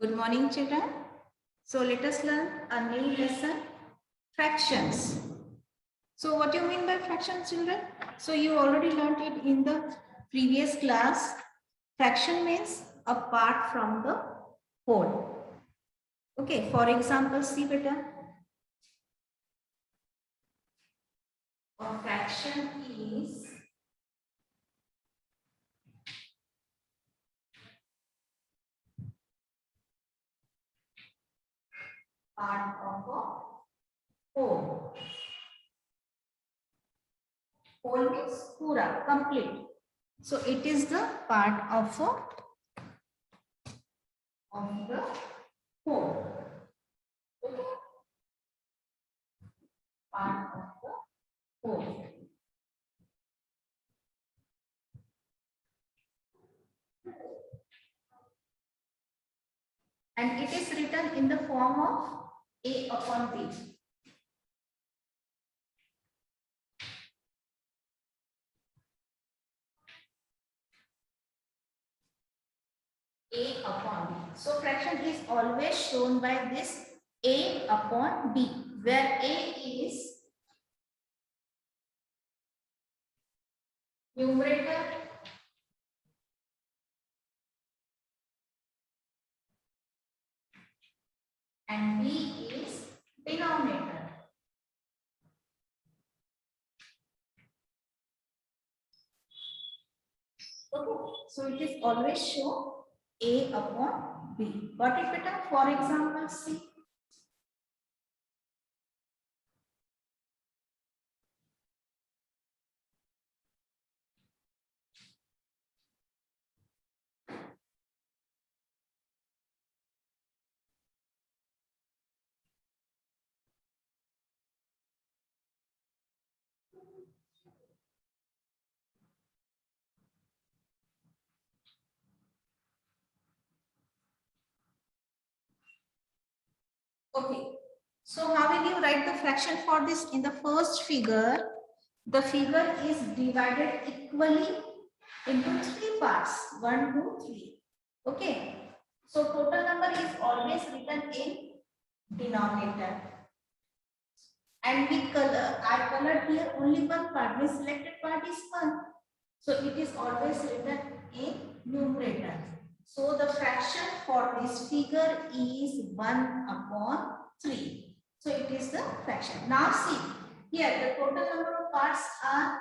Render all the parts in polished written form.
Good morning, children. So let us learn a new lesson, fractions. So what do you mean by fractions, children? So you already learned it in the previous class. Fraction means apart from the whole. Okay, for example, see beta. A fraction is part of a whole. Whole means pura, complete. So it is the part of the whole. Okay. Part of the whole. And it is written in the form of A upon B. A upon B. So fraction is always shown by this A upon B, where A is numerator and B is denominator. Okay, so it is always shown A upon B. Got it, beta? For example, C. Okay, so how will you write the fraction for this? In the first figure, the figure is divided equally into three parts, 1, 2, 3. Okay, so total number is always written in denominator. And we color, I colored here only one part, the selected part is 1. So it is always written in numerator. So the fraction for this figure is 1 upon 3. So it is the fraction. Now see, here the total number of parts are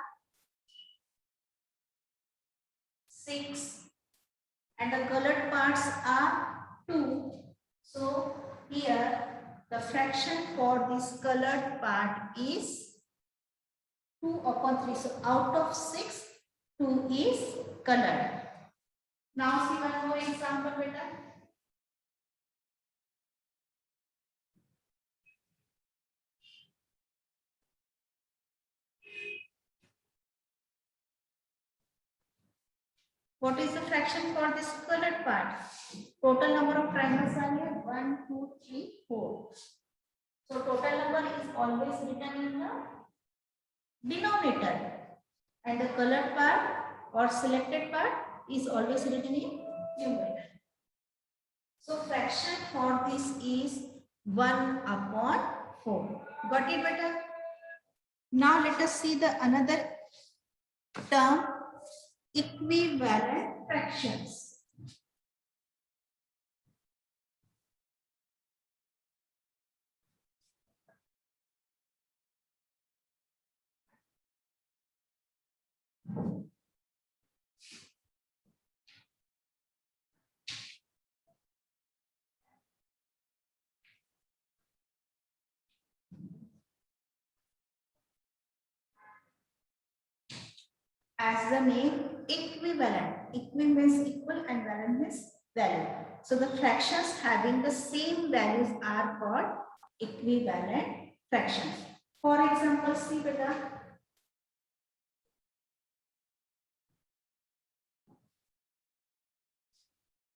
6 and the colored parts are 2. So here the fraction for this colored part is 2 upon 3. So out of 6, 2 is colored. Now see one more example, beta. What is the fraction for this colored part? Total number of triangles are here 1, 2, 3, 4. So total number is always written in the denominator, and the colored part or selected part is always written in numerator. So fraction for this is 1 upon 4. Got it, beta? Now let us see the another term, equivalent fractions. As the name equivalent. Equi means equal and valent means value. So the fractions having the same values are called equivalent fractions. For example, see beta.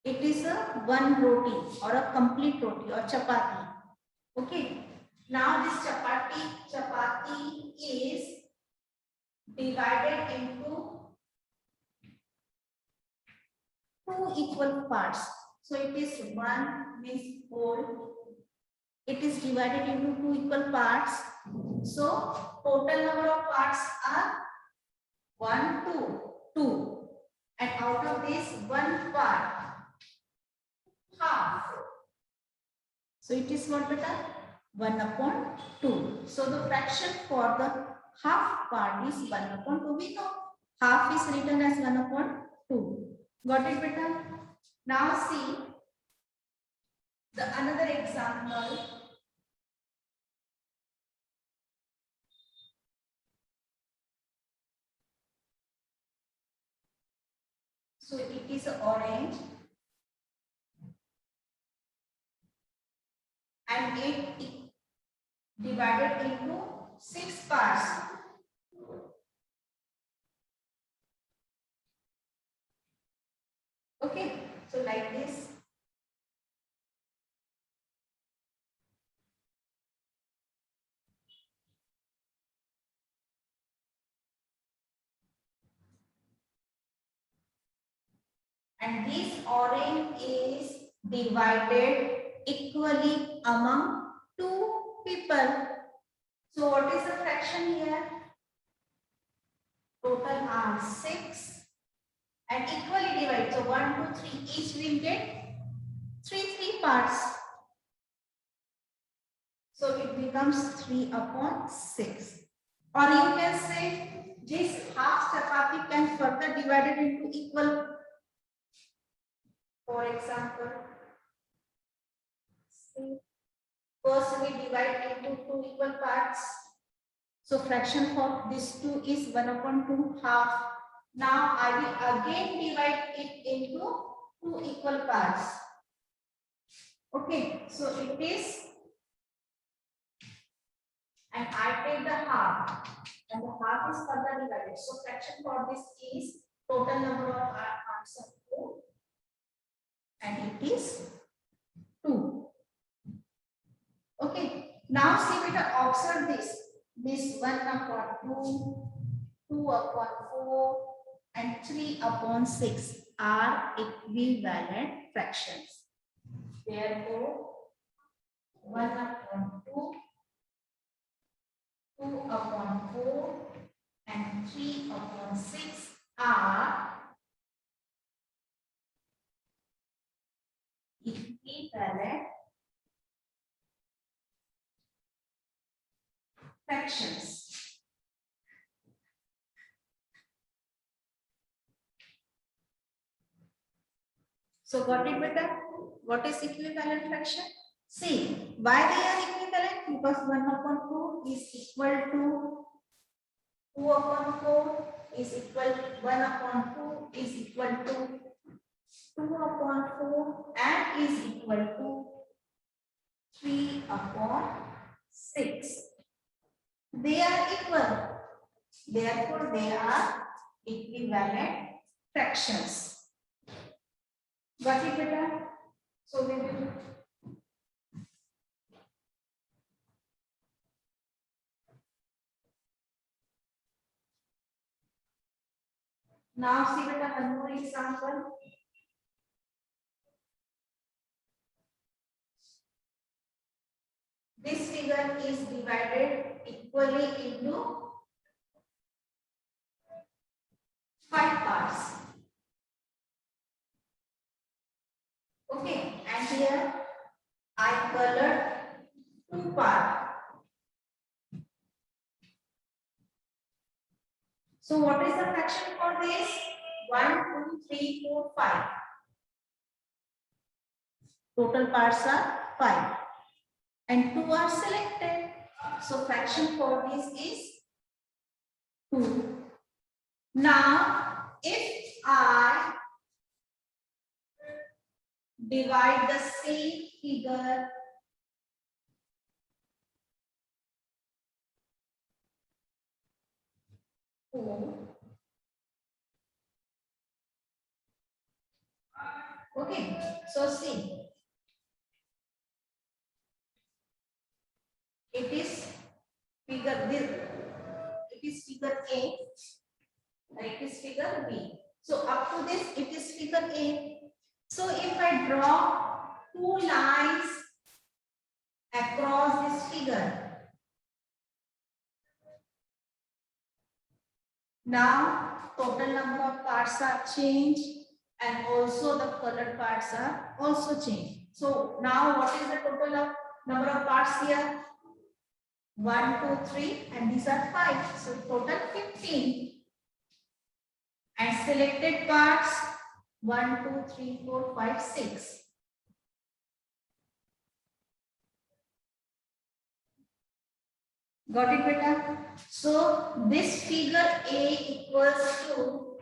It is a one roti or a complete roti or chapati. Okay. Now this chapati is divided into two equal parts. So it is 1 means whole. It is divided into 2 equal parts. So total number of parts are 1, 2, 2. And out of this, 1 part, half. So it is what beta? 1 upon 2. So the fraction for the half part is 1 upon 2. We know half is written as 1 upon 2. Got it beta? Now see the another example. So it is orange and it divided into 6 parts. Okay, so like this. And this orange is divided equally among 2 people. So what is the fraction here? Total are 6 and equally divided. So 1, 2, 3 each will get 3 parts. So it becomes 3 upon 6. Or you can say this half chapati can further divided into equal. For example, first we divide into 2 equal parts. So fraction for this 2 is 1 upon 2 half. Now I will again divide it into 2 equal parts. Okay, so it is, and I take the half, and the half is further divided. So fraction for this is total number of parts of 2, and it is 2. Okay, now see beta, observe this. This 1 upon 2, 2 upon 4, and 3 upon 6 are equivalent fractions. Therefore, 1 upon 2, 2 upon 4, and 3 upon 6 are equivalent fractions. So got it beta? What is equivalent fraction? See, why they are equivalent? Because 1 upon 2 is equal to 2 upon 4 is equal to 1 upon 2 is equal to 2 upon 4 and is equal to 3 upon 6. They are equal. Therefore, they are equivalent fractions. Got it beta? So we will now see beta one more example. This figure is divided equally into 5 parts. Okay, and here I colored 2 parts. So what is the fraction for this? 1, 2, 3, 4, 5. Total parts are 5. And 2 are selected. So fraction for this is 2. Now, if I divide the same figure okay, so see, it is figure this, it is figure A, and it is figure B. So up to this, it is figure A. So if I draw two lines across this figure, now total number of parts are changed and also the colored parts are also changed. So now what is the total of number of parts here? 1, 2, 3, and these are 5. So total 15. And selected parts 1, 2, 3, 4, 5, 6. Got it, beta? So this figure A equals to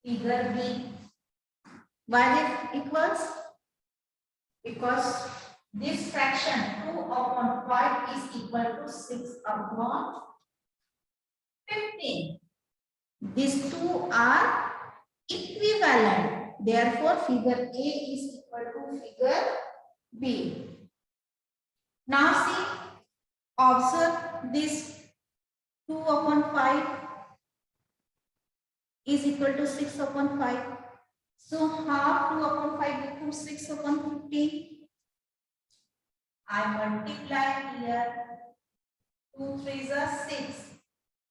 figure B. Why it equals? Because this fraction 2 upon 5 is equal to 6 upon 15. These two are equivalent. Therefore, figure A is equal to figure B. Now see, observe this 2 upon 5 is equal to 6 upon 5. So half 2 upon 5 becomes 6 upon 15. I multiply here 2 3s are 6,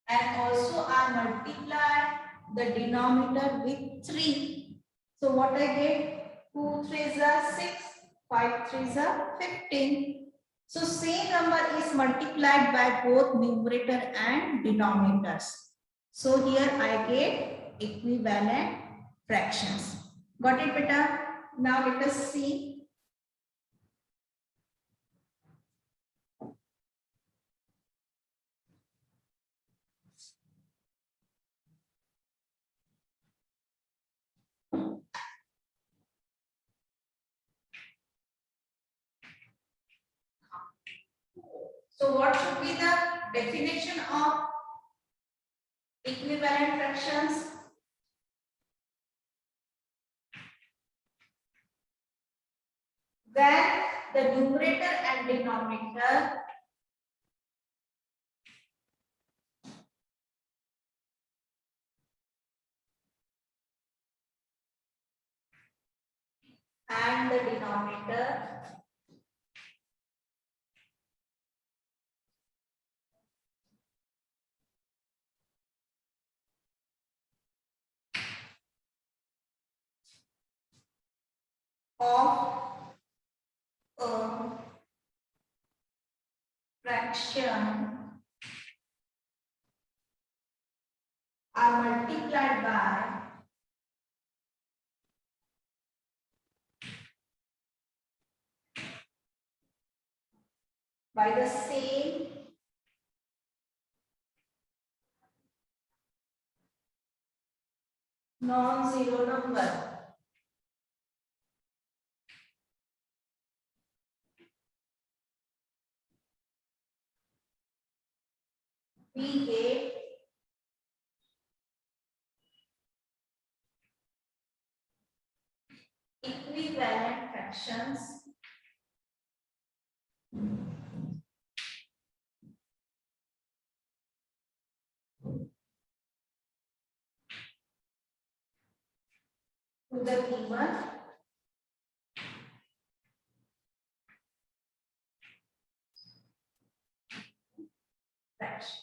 and also I multiply the denominator with 3. So what I get? 2 3s are 6, 5 3s are 15. So same number is multiplied by both numerator and denominators. So here I get equivalent fractions. Got it, beta? Now let us see. So what should be the definition of equivalent fractions? Where the numerator and denominator and the denominator of a fraction are multiplied by the same non-zero number. We get equivalent fractions to the given fraction.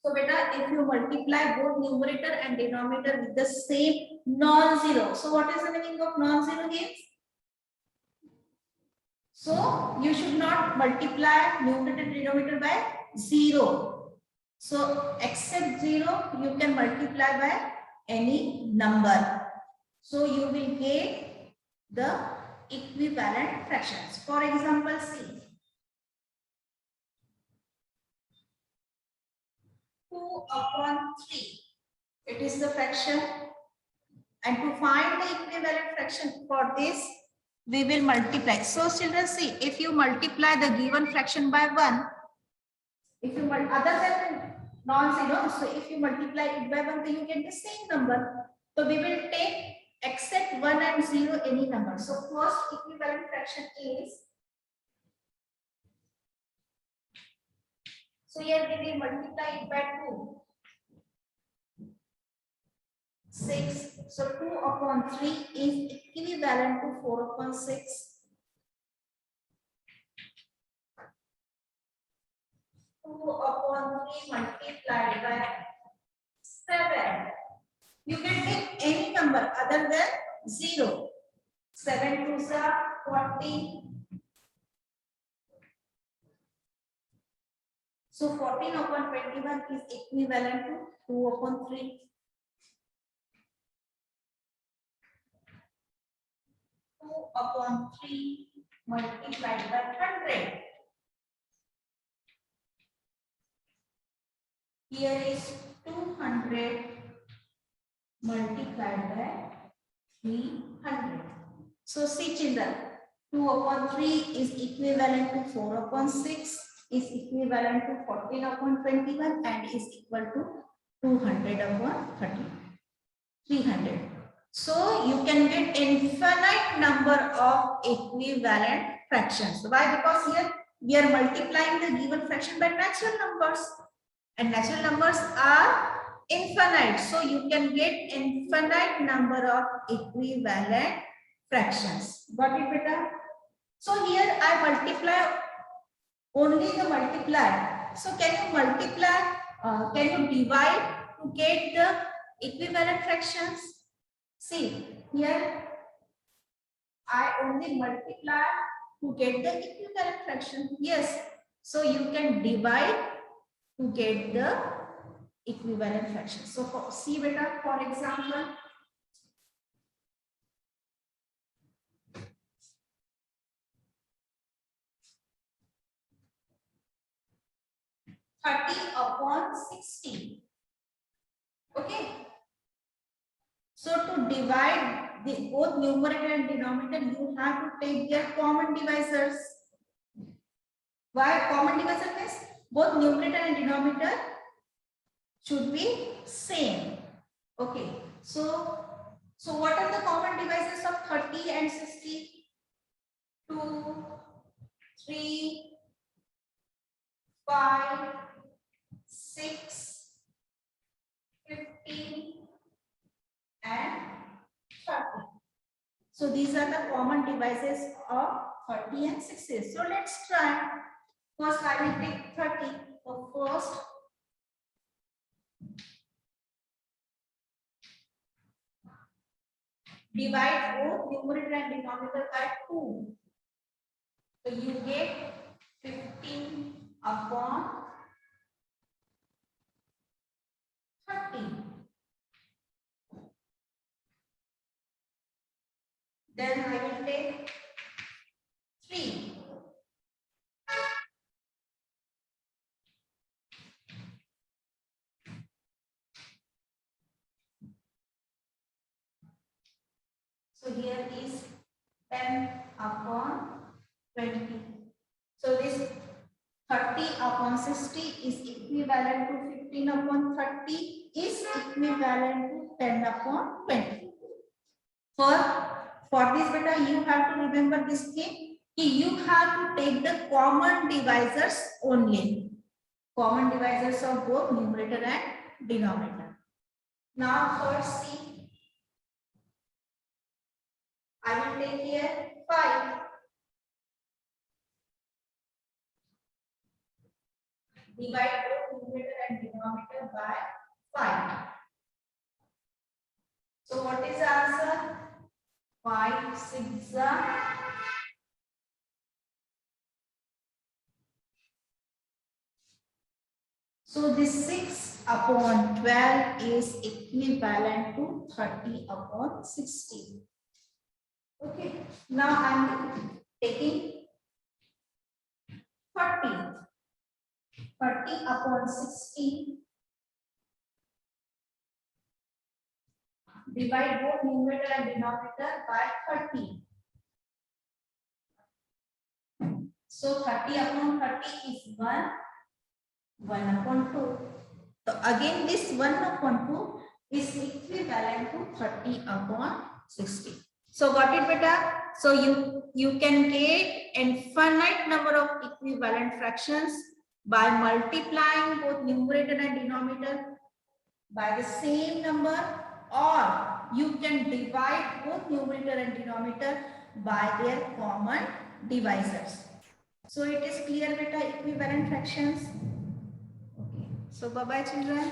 So beta, if you multiply both numerator and denominator with the same non-zero, so what is the meaning of non-zero here? So you should not multiply numerator and denominator by 0. So except 0, you can multiply by any number. So you will get the equivalent fractions. For example, see 2 upon 3. It is the fraction. And to find the equivalent fraction for this, we will multiply. So children, see, if you multiply the given fraction by 1, if you other than non-zero, so if you multiply it by 1, then you get the same number. So we will take except 1 and 0 any number. So first equivalent fraction is, so here we will multiply it by 2. 6, So 2 upon 3 is equivalent to 4 upon 6. 2 upon 3 multiplied by 7. You can take any number other than 0. 7 2s are 40. So 14 upon 21 is equivalent to 2 upon 3. 2 upon 3 multiplied by 100. Here is 200 multiplied by 300. So see children, 2 upon 3 is equivalent to 4 upon 6, is equivalent to 14 upon 21 and is equal to 200 upon 300. So you can get infinite number of equivalent fractions. Why? Because here we are multiplying the given fraction by natural numbers, and natural numbers are infinite. So you can get infinite number of equivalent fractions. Got it, beta? So here I multiply only the multiply. So can you multiply? Can you divide to get the equivalent fractions? See here I only multiply to get the equivalent fraction. Yes. So you can divide to get the equivalent fraction. So see beta, for example, (30 upon 60). Okay. So to divide the both numerator and denominator, you have to take their common divisors. Why common divisor means both numerator and denominator should be same. Okay. So what are the common divisors of 30 and 60? 2, 3, 5, 6, 15 and 30. So these are the common divisors of 30 and 60. So let's try. First I will take 30. So first divide both numerator and denominator by 2. So you get 15 upon 30. Then I will take 3. So here is 10 upon 20. So this 30 upon 60 is equivalent to 15 upon 30 is equivalent to 10 upon 20. For this beta, you have to remember this thing. You have to take the common divisors only. Common divisors of both numerator and denominator. Now first see. I will take here 5. Divide both numerator and denominator by 5. So what is the answer? 5 6 So this 6 upon 12 is equivalent to 30 upon 60. Okay, now I am taking 30. 30 upon 60. Divide both numerator and denominator by 30. So 30 upon 30 is 1. 1 upon 2. So again this 1 upon 2 is equivalent to 30 upon 60. So got it beta? So you can get infinite number of equivalent fractions by multiplying both numerator and denominator by the same number or you can divide both numerator and denominator by their common divisors. So it is clear beta, equivalent fractions. Okay. So bye bye children.